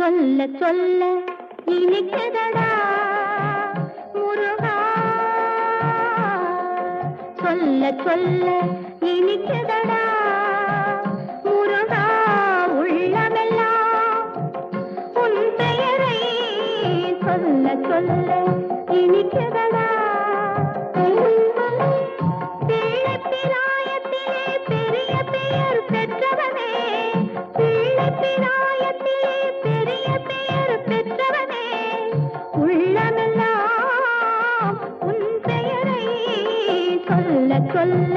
சொல்ல சொல்ல இனிக்குதடா முருகா, சொல்ல சொல்ல இனிக்குதடா முருகா, உள்ளமெல்லாம் உன் பெயரை சொல்ல சொல்ல இனிக்குதடா. பிள்ளைப்பிராயத்திலே பெரிய பெயர் பெற்றவனே, பிள்ளைப்பிராயத்திலே பெரிய பெயர் பெற்றவனே, உள்ளமெல்லாம் உன் பெயரை சொல்ல சொல்ல